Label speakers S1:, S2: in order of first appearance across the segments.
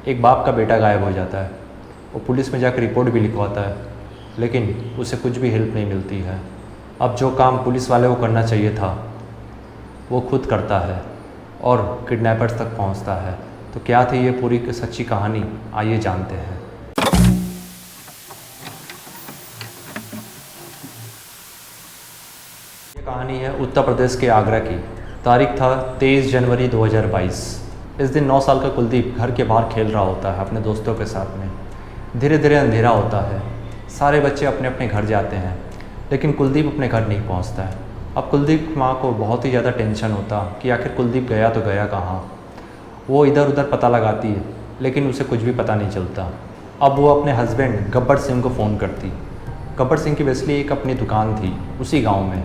S1: एक बाप का बेटा गायब हो जाता है। वो पुलिस में जाकर रिपोर्ट भी लिखवाता है, लेकिन उसे कुछ भी हेल्प नहीं मिलती है। अब जो काम पुलिस वाले को करना चाहिए था वो खुद करता है और किडनैपर्स तक पहुंचता है। तो क्या थी ये पूरी की सच्ची कहानी, आइए जानते हैं। ये कहानी है उत्तर प्रदेश के आगरा की। तारीख था 23 जनवरी 2022। इस दिन 9 साल का कुलदीप घर के बाहर खेल रहा होता है अपने दोस्तों के साथ में। धीरे धीरे अंधेरा होता है, सारे बच्चे अपने अपने घर जाते हैं, लेकिन कुलदीप अपने घर नहीं पहुंचता है। अब कुलदीप की माँ को बहुत ही ज़्यादा टेंशन होता कि आखिर कुलदीप गया तो गया कहाँ। वो इधर उधर पता लगाती है, लेकिन उसे कुछ भी पता नहीं चलता। अब वो अपने हस्बैंड गब्बर सिंह को फ़ोन करती। गब्बर सिंह की वैसे एक अपनी दुकान थी उसी गाँव में।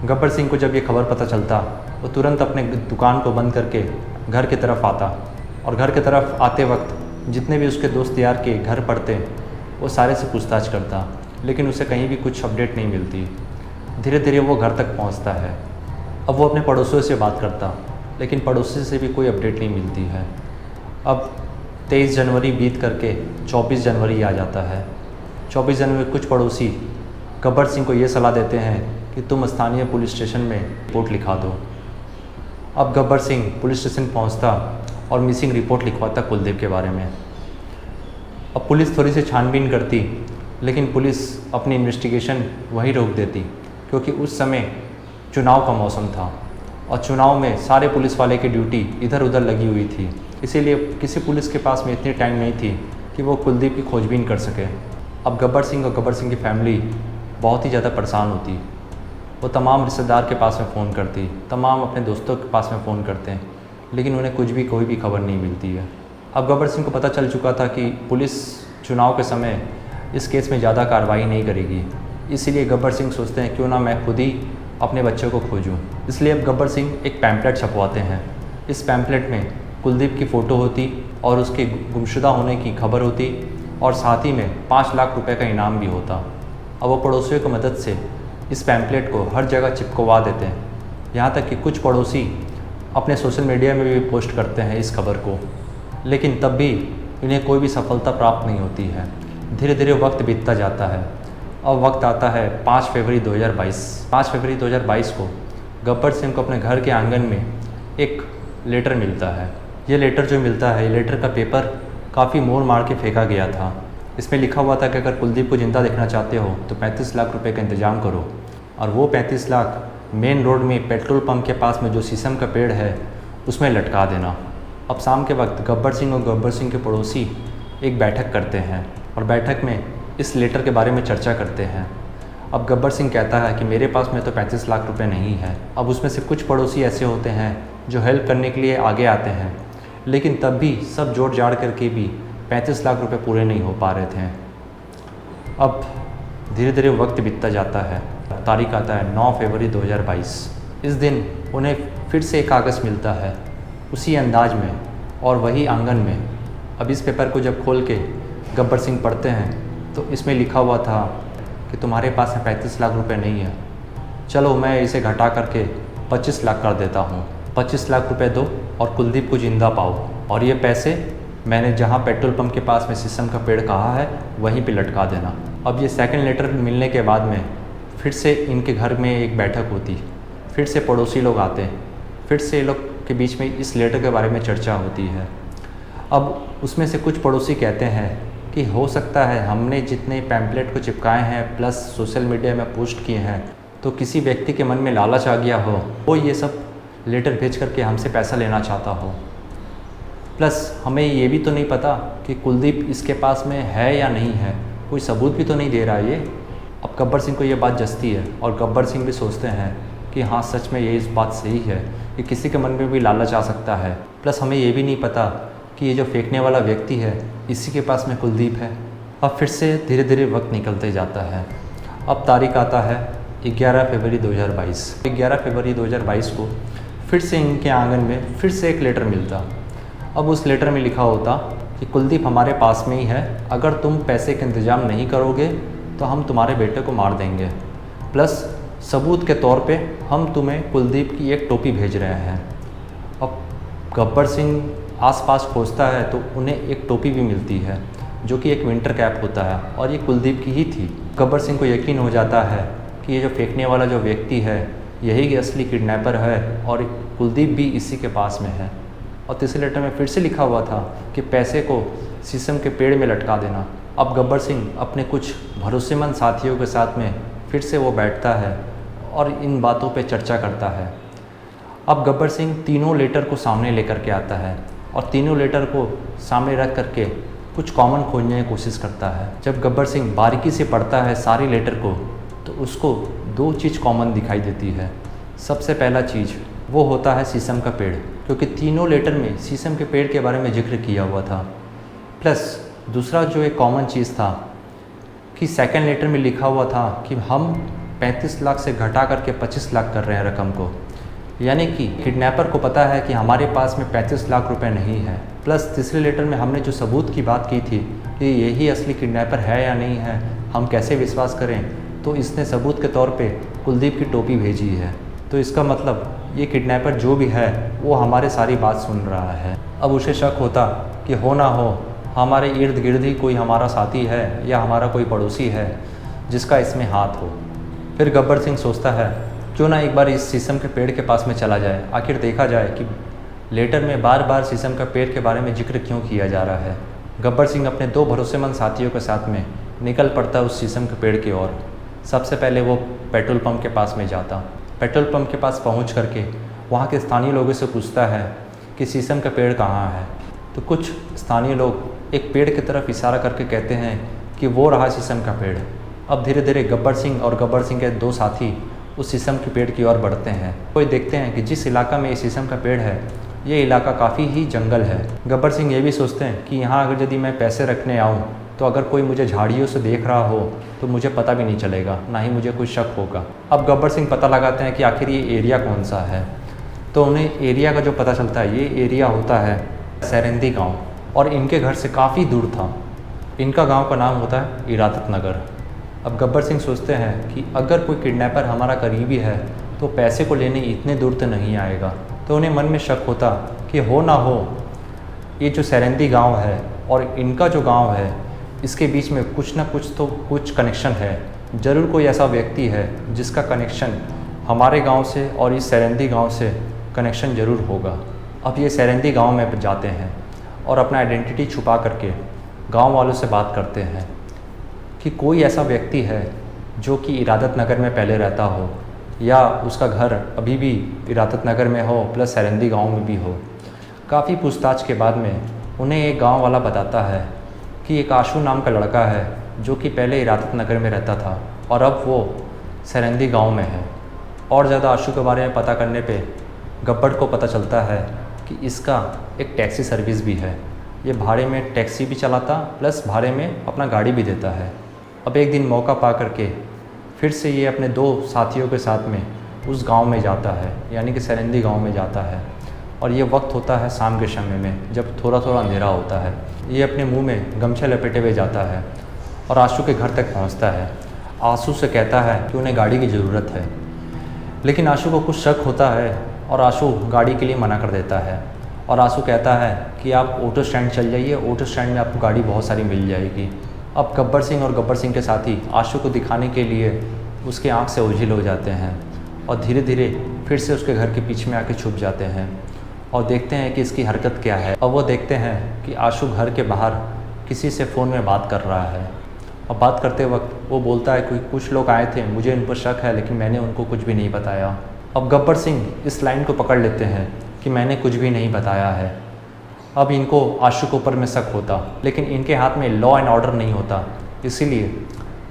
S1: गब्बर सिंह को जब ये खबर पता चलता, वो तुरंत अपने दुकान को बंद करके घर की तरफ आता, और घर की तरफ आते वक्त जितने भी उसके दोस्त यार के घर पड़ते वो सारे से पूछताछ करता, लेकिन उसे कहीं भी कुछ अपडेट नहीं मिलती। धीरे धीरे वो घर तक पहुंचता है। अब वो अपने पड़ोसियों से बात करता, लेकिन पड़ोसी से भी कोई अपडेट नहीं मिलती है। अब 23 जनवरी बीत करके 24 जनवरी आ जाता है। 24 जनवरी कुछ पड़ोसी गब्बर सिंह को ये सलाह देते हैं कि तुम स्थानीय पुलिस स्टेशन में रिपोर्ट लिखा दो। अब गब्बर सिंह पुलिस स्टेशन पहुंचता और मिसिंग रिपोर्ट लिखवाता कुलदीप के बारे में। अब पुलिस थोड़ी सी छानबीन करती, लेकिन पुलिस अपनी इन्वेस्टिगेशन वहीं रोक देती, क्योंकि उस समय चुनाव का मौसम था और चुनाव में सारे पुलिस वाले की ड्यूटी इधर उधर लगी हुई थी। इसीलिए किसी पुलिस के पास में इतनी टाइम नहीं थी कि वो कुलदीप की खोजबीन कर सके। अब गब्बर सिंह और गब्बर सिंह की फैमिली बहुत ही ज़्यादा परेशान होती। वो तमाम रिश्तेदार के पास में फ़ोन करती, तमाम अपने दोस्तों के पास में फ़ोन करते हैं, लेकिन उन्हें कुछ भी कोई भी खबर नहीं मिलती है। अब गब्बर सिंह को पता चल चुका था कि पुलिस चुनाव के समय इस केस में ज़्यादा कार्रवाई नहीं करेगी। इसीलिए गब्बर सिंह सोचते हैं क्यों ना मैं खुद ही अपने बच्चों को खोजूं। इसलिए अब गब्बर सिंह एक पैम्पलेट छपवाते हैं। इस पैम्पलेट में कुलदीप की फ़ोटो होती और उसके गुमशुदा होने की खबर होती, और साथ ही में 5 लाख रुपए का इनाम भी होता। अब वो पड़ोसियों की मदद से इस पैम्पलेट को हर जगह चिपकवा देते हैं, यहाँ तक कि कुछ पड़ोसी अपने सोशल मीडिया में भी पोस्ट करते हैं इस खबर को, लेकिन तब भी इन्हें कोई भी सफलता प्राप्त नहीं होती है। धीरे धीरे वक्त बीतता जाता है। अब वक्त आता है 5 फरवरी 2022। 5 फरवरी 2022 को गब्बर सिंह को अपने घर के आंगन में एक लेटर मिलता है। ये लेटर जो मिलता है, ये लेटर का पेपर काफ़ी मोड़ मार के फेंका गया था। इसमें लिखा हुआ था कि अगर कुलदीप को जिंदा देखना चाहते हो तो 35 लाख रुपए का इंतज़ाम करो, और वो 35 लाख मेन रोड में पेट्रोल पंप के पास में जो शीशम का पेड़ है उसमें लटका देना। अब शाम के वक्त गब्बर सिंह और गब्बर सिंह के पड़ोसी एक बैठक करते हैं, और बैठक में इस लेटर के बारे में चर्चा करते हैं। अब गब्बर सिंह कहता है कि मेरे पास में तो 35 लाख रुपए नहीं है। अब उसमें से कुछ पड़ोसी ऐसे होते हैं जो हेल्प करने के लिए आगे आते हैं, लेकिन तब भी सब जोड़ जाड़ करके भी 35 लाख रुपए पूरे नहीं हो पा रहे थे। अब धीरे धीरे वक्त बीतता जाता है। तारीख आता है 9 फरवरी 2022। इस दिन उन्हें फिर से एक कागज़ मिलता है उसी अंदाज में और वही आंगन में। अब इस पेपर को जब खोल के गब्बर सिंह पढ़ते हैं तो इसमें लिखा हुआ था कि तुम्हारे पास में 35 लाख रुपए नहीं है, चलो मैं इसे घटा करके 25 लाख कर देता हूँ। 25 लाख रुपए दो और कुलदीप को ज़िंदा पाओ, और ये पैसे मैंने जहाँ पेट्रोल पंप के पास में शीशम का पेड़ कहा है वहीं पे लटका देना। अब ये सेकंड लेटर मिलने के बाद में फिर से इनके घर में एक बैठक होती, फिर से पड़ोसी लोग आते हैं, फिर से ये लोग के बीच में इस लेटर के बारे में चर्चा होती है। अब उसमें से कुछ पड़ोसी कहते हैं कि हो सकता है हमने जितने पैम्पलेट को चिपकाए हैं प्लस सोशल मीडिया में पोस्ट किए हैं, तो किसी व्यक्ति के मन में लालच आ गया हो, वो ये सब लेटर भेज करके हमसे पैसा लेना चाहता हो। प्लस हमें ये भी तो नहीं पता कि कुलदीप इसके पास में है या नहीं है, कोई सबूत भी तो नहीं दे रहा है ये। अब गब्बर सिंह को ये बात जचती है, और गब्बर सिंह भी सोचते हैं कि हाँ सच में ये इस बात सही है कि किसी के मन में भी लालच आ सकता है। प्लस हमें ये भी नहीं पता कि ये जो फेंकने वाला व्यक्ति है इसी के पास में कुलदीप है। अब फिर से धीरे धीरे वक्त निकलते जाता है। अब तारीख आता है 11 फरवरी 2022। 11 फरवरी 2022 को फिर से इनके आंगन में फिर से एक लेटर मिलता। अब उस लेटर में लिखा होता कि कुलदीप हमारे पास में ही है, अगर तुम पैसे का इंतज़ाम नहीं करोगे तो हम तुम्हारे बेटे को मार देंगे, प्लस सबूत के तौर पे हम तुम्हें कुलदीप की एक टोपी भेज रहे हैं। अब गब्बर सिंह आसपास खोजता है तो उन्हें एक टोपी भी मिलती है जो कि एक विंटर कैप होता है और ये कुलदीप की ही थी। गब्बर सिंह को यकीन हो जाता है कि ये जो फेंकने वाला जो व्यक्ति है यही असली किडनैपर है और कुलदीप भी इसी के पास में है। और तीसरे लेटर में फिर से लिखा हुआ था कि पैसे को शीशम के पेड़ में लटका देना। अब गब्बर सिंह अपने कुछ भरोसेमंद साथियों के साथ में फिर से वो बैठता है और इन बातों पे चर्चा करता है। अब गब्बर सिंह तीनों लेटर को सामने लेकर के आता है और तीनों लेटर को सामने रख करके कुछ कॉमन खोजने की कोशिश करता है। जब गब्बर सिंह बारीकी से पढ़ता है सारी लेटर को तो उसको दो चीज़ कॉमन दिखाई देती है। सबसे पहला चीज़ वो होता है शीशम का पेड़, क्योंकि तीनों लेटर में शीशम के पेड़ के बारे में जिक्र किया हुआ था। प्लस दूसरा जो एक कॉमन चीज़ था कि सेकंड लेटर में लिखा हुआ था कि हम 35 लाख से घटा करके 25 लाख कर रहे हैं रकम को, यानी कि किडनैपर को पता है कि हमारे पास में 35 लाख रुपए नहीं है। प्लस तीसरे लेटर में हमने जो सबूत की बात की थी कि यही असली किडनैपर है या नहीं है, हम कैसे विश्वास करें, तो इसने सबूत के तौर पे कुलदीप की टोपी भेजी है। तो इसका मतलब ये किडनैपर जो भी है वो हमारे सारी बात सुन रहा है। अब उसे शक होता कि हो ना हो हमारे इर्द गिर्द ही कोई हमारा साथी है या हमारा कोई पड़ोसी है जिसका इसमें हाथ हो। फिर गब्बर सिंह सोचता है क्यों ना एक बार इस शीशम के पेड़ के पास में चला जाए, आखिर देखा जाए कि लेटर में बार बार शीशम का पेड़ के बारे में जिक्र क्यों किया जा रहा है। गब्बर सिंह अपने दो भरोसेमंद साथियों के साथ में निकल पड़ता उस शीशम के पेड़ की ओर। सबसे पहले वो पेट्रोल पंप के पास में जाता। पेट्रोल पंप के पास पहुंच करके वहाँ के स्थानीय लोगों से पूछता है कि शीशम का पेड़ कहाँ है। तो कुछ स्थानीय लोग एक पेड़ की तरफ इशारा करके कहते हैं कि वो रहा शीशम का पेड़। अब धीरे धीरे गब्बर सिंह और गब्बर सिंह के दो साथी उस शीशम के पेड़ की ओर बढ़ते हैं। कोई देखते हैं कि जिस इलाका में ये शीशम का पेड़ है ये इलाका काफ़ी ही जंगल है। गब्बर सिंह ये भी सोचते हैं कि यहाँ अगर यदि मैं पैसे रखने आऊँ तो अगर कोई मुझे झाड़ियों से देख रहा हो तो मुझे पता भी नहीं चलेगा, ना ही मुझे कोई शक होगा। अब गब्बर सिंह पता लगाते हैं कि आखिर ये एरिया कौन सा है। तो उन्हें एरिया का जो पता चलता है ये एरिया होता है सेरेंदी गाँव, और इनके घर से काफ़ी दूर था। इनका गाँव का नाम होता है इरादत नगर। अब गब्बर सिंह सोचते हैं कि अगर कोई किडनैपर हमारा करीबी है तो पैसे को लेने इतने दूर तो नहीं आएगा। तो उन्हें मन में शक होता कि हो ना हो ये जो सेरेंदी गांव है और इनका जो गांव है इसके बीच में कुछ ना कुछ तो कुछ कनेक्शन है। ज़रूर कोई ऐसा व्यक्ति है जिसका कनेक्शन हमारे गांव से और इस सेरेंदी गांव से कनेक्शन ज़रूर होगा। अब ये सेरेंदी गांव में जाते हैं और अपना आइडेंटिटी छुपा करके गांव वालों से बात करते हैं कि कोई ऐसा व्यक्ति है जो कि इरादत नगर में पहले रहता हो या उसका घर अभी भी इरादत नगर में हो प्लस सेरेंदी गांव में भी हो। काफ़ी पूछताछ के बाद में उन्हें एक गांव वाला बताता है कि एक आशु नाम का लड़का है जो कि पहले इरादत नगर में रहता था और अब वो सेरेंदी गांव में है। और ज़्यादा आशु के बारे में पता करने पे गब्बर को पता चलता है कि इसका एक टैक्सी सर्विस भी है। ये भाड़े में टैक्सी भी चलाता प्लस भाड़े में अपना गाड़ी भी देता है। अब एक दिन मौका पा करके फिर से ये अपने दो साथियों के साथ में उस गांव में जाता है, यानी कि सेरेंदी गांव में जाता है। और ये वक्त होता है शाम के समय में जब थोड़ा थोड़ा अंधेरा होता है। ये अपने मुंह में गमछा लपेटे हुए जाता है और आशु के घर तक पहुंचता है। आशु से कहता है कि उन्हें गाड़ी की ज़रूरत है, लेकिन आशु को कुछ शक होता है और आशु गाड़ी के लिए मना कर देता है। और आशु कहता है कि आप ऑटो स्टैंड चल जाइए, ऑटो स्टैंड में आपको गाड़ी बहुत सारी मिल जाएगी। अब गब्बर सिंह और गब्बर सिंह के साथी आशु को दिखाने के लिए उसके आँख से ओझिल हो जाते हैं और धीरे धीरे फिर से उसके घर के पीछे में आके छुप जाते हैं और देखते हैं कि इसकी हरकत क्या है। अब वो देखते हैं कि आशु घर के बाहर किसी से फ़ोन में बात कर रहा है। अब बात करते वक्त वो बोलता है कि कुछ लोग आए थे, मुझे इन पर शक है, लेकिन मैंने उनको कुछ भी नहीं बताया। अब गब्बर सिंह इस लाइन को पकड़ लेते हैं कि मैंने कुछ भी नहीं बताया है। अब इनको आशु के ऊपर में शक होता, लेकिन इनके हाथ में लॉ एंड ऑर्डर नहीं होता, इसीलिए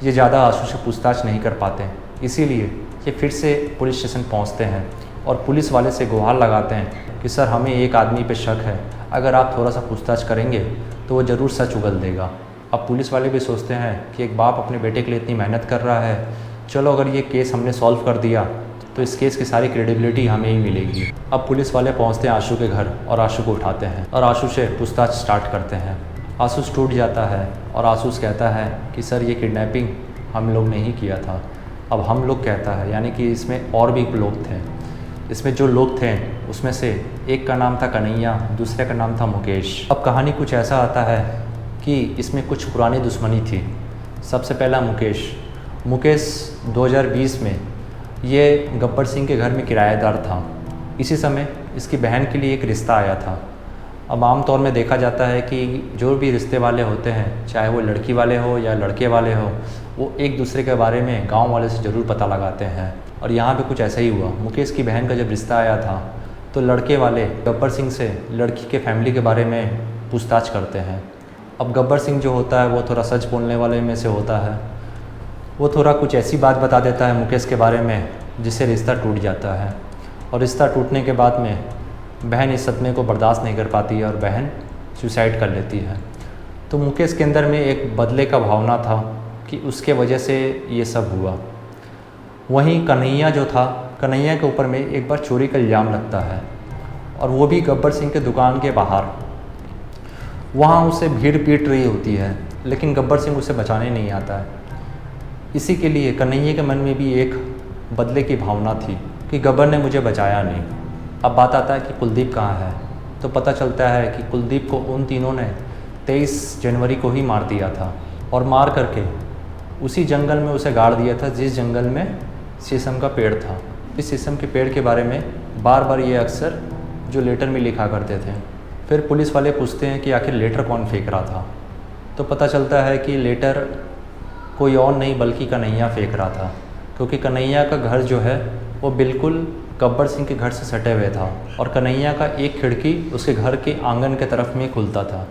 S1: ये ज़्यादा आशु से पूछताछ नहीं कर पाते। इसीलिए ये फिर से पुलिस स्टेशन पहुंचते हैं और पुलिस वाले से गुहार लगाते हैं कि सर हमें एक आदमी पे शक है, अगर आप थोड़ा सा पूछताछ करेंगे तो वो ज़रूर सच उगल देगा। अब पुलिस वाले भी सोचते हैं कि एक बाप अपने बेटे के लिए इतनी मेहनत कर रहा है, चलो अगर ये केस हमने सॉल्व कर दिया तो इस केस की सारी क्रेडिबिलिटी हमें ही मिलेगी। अब पुलिस वाले पहुंचते हैं आशु के घर और आशु को उठाते हैं और आशु से पूछताछ स्टार्ट करते हैं। आशुष टूट जाता है और आशुष कहता है कि सर ये किडनैपिंग हम लोग ने ही किया था। अब हम लोग कहता है यानी कि इसमें और भी लोग थे। इसमें जो लोग थे उसमें से एक का नाम था कन्हैया, दूसरे का नाम था मुकेश। अब कहानी कुछ ऐसा आता है कि इसमें कुछ पुरानी दुश्मनी थी। सबसे पहला मुकेश 2020 में ये गब्बर सिंह के घर में किराएदार था। इसी समय इसकी बहन के लिए एक रिश्ता आया था। अब आम तौर में देखा जाता है कि जो भी रिश्ते वाले होते हैं, चाहे वो लड़की वाले हो या लड़के वाले हो, वो एक दूसरे के बारे में गांव वाले से ज़रूर पता लगाते हैं। और यहाँ पे कुछ ऐसा ही हुआ। मुकेश की बहन का जब रिश्ता आया था तो लड़के वाले गब्बर सिंह से लड़की के फैमिली के बारे में पूछताछ करते हैं। अब गब्बर सिंह जो होता है वो थोड़ा सच बोलने वाले में से होता है। वो थोड़ा कुछ ऐसी बात बता देता है मुकेश के बारे में जिससे रिश्ता टूट जाता है। और रिश्ता टूटने के बाद में बहन इस सदमे को बर्दाश्त नहीं कर पाती है और बहन सुसाइड कर लेती है। तो मुकेश के अंदर में एक बदले का भावना था कि उसके वजह से ये सब हुआ। वहीं कन्हैया जो था, कन्हैया के ऊपर में एक बार चोरी का इल्ज़ाम लगता है और वो भी गब्बर सिंह के दुकान के बाहर। वहाँ उसे भीड़ पीट रही होती है लेकिन गब्बर सिंह उसे बचाने नहीं आता है। इसी के लिए कन्हैया के मन में भी एक बदले की भावना थी कि गब्बर ने मुझे बचाया नहीं। अब बात आता है कि कुलदीप कहाँ है, तो पता चलता है कि कुलदीप को उन तीनों ने 23 जनवरी को ही मार दिया था और मार करके उसी जंगल में उसे गाड़ दिया था जिस जंगल में शीशम का पेड़ था। इस शीशम के पेड़ के बारे में बार बार ये अक्सर जो लेटर में लिखा करते थे। फिर पुलिस वाले पूछते हैं कि आखिर लेटर कौन फेंक रहा था, तो पता चलता है कि लेटर कोई और नहीं बल्कि कन्हैया फेंक रहा था, क्योंकि कन्हैया का घर जो है वो बिल्कुल गब्बर सिंह के घर से सटे हुए था और कन्हैया का एक खिड़की उसके घर के आंगन के तरफ में खुलता था।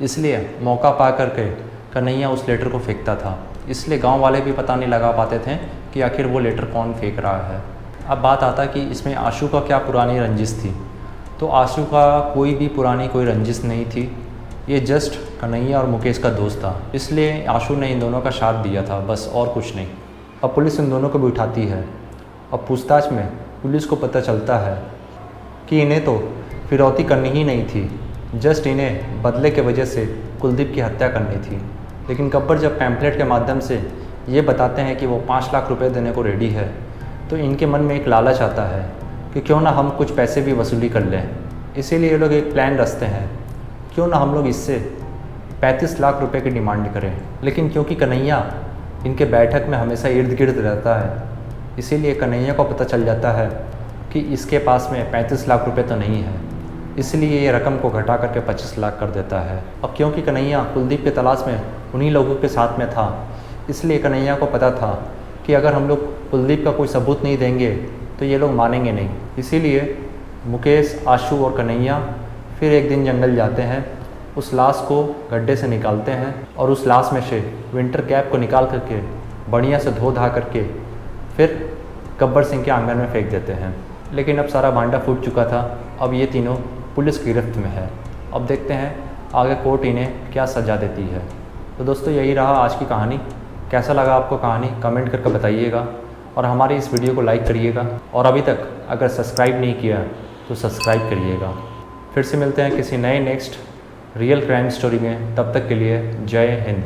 S1: इसलिए मौका पा करके कन्हैया उस लेटर को फेंकता था। इसलिए गांव वाले भी पता नहीं लगा पाते थे कि आखिर वो लेटर कौन फेंक रहा है। अब बात आता कि इसमें आशू का क्या पुरानी रंजिश थी, तो आशू का कोई भी पुरानी कोई रंजिश नहीं थी। ये जस्ट कन्हैया और मुकेश का दोस्त था, इसलिए आशू ने इन दोनों का साथ दिया था, बस और कुछ नहीं। अब पुलिस इन दोनों को भी उठाती है। अब पूछताछ में पुलिस को पता चलता है कि इन्हें तो फिरौती करनी ही नहीं थी, जस्ट इन्हें बदले के वजह से कुलदीप की हत्या करनी थी। लेकिन गब्बर जब पैम्पलेट के माध्यम से ये बताते हैं कि वो 5 लाख रुपए देने को रेडी है, तो इनके मन में एक लालच आता है कि क्यों ना हम कुछ पैसे भी वसूली कर लें। इसीलिए ये लोग एक प्लान रचते हैं, क्यों ना हम लोग इससे 35 लाख रुपए की डिमांड करें। लेकिन क्योंकि कन्हैया इनके बैठक में हमेशा इर्द गिर्द रहता है, इसीलिए कन्हैया को पता चल जाता है कि इसके पास में 35 लाख रुपए तो नहीं है। इसलिए ये रकम को घटा करके 25 लाख कर देता है। अब क्योंकि कन्हैया कुलदीप की तलाश में उन्हीं लोगों के साथ में था, इसलिए कन्हैया को पता था कि अगर हम लोग कुलदीप का कोई सबूत नहीं देंगे तो ये लोग मानेंगे नहीं। इसीलिए मुकेश, आशू और कन्हैया फिर एक दिन जंगल जाते हैं, उस लाश को गड्ढे से निकालते हैं और उस लाश में से विंटर कैप को निकाल करके बढ़िया से धो धा करके फिर गब्बर सिंह के आंगन में फेंक देते हैं। लेकिन अब सारा भांडा फूट चुका था। अब ये तीनों पुलिस की गिरफ्त में है। अब देखते हैं आगे कोर्ट इन्हें क्या सज़ा देती है। तो दोस्तों यही रहा आज की कहानी। कैसा लगा आपको कहानी कमेंट करके बताइएगा और हमारी इस वीडियो को लाइक करिएगा और अभी तक अगर सब्सक्राइब नहीं किया तो सब्सक्राइब करिएगा। फिर से मिलते हैं किसी नए नेक्स्ट रियल क्राइम स्टोरी में। तब तक के लिए जय हिंद।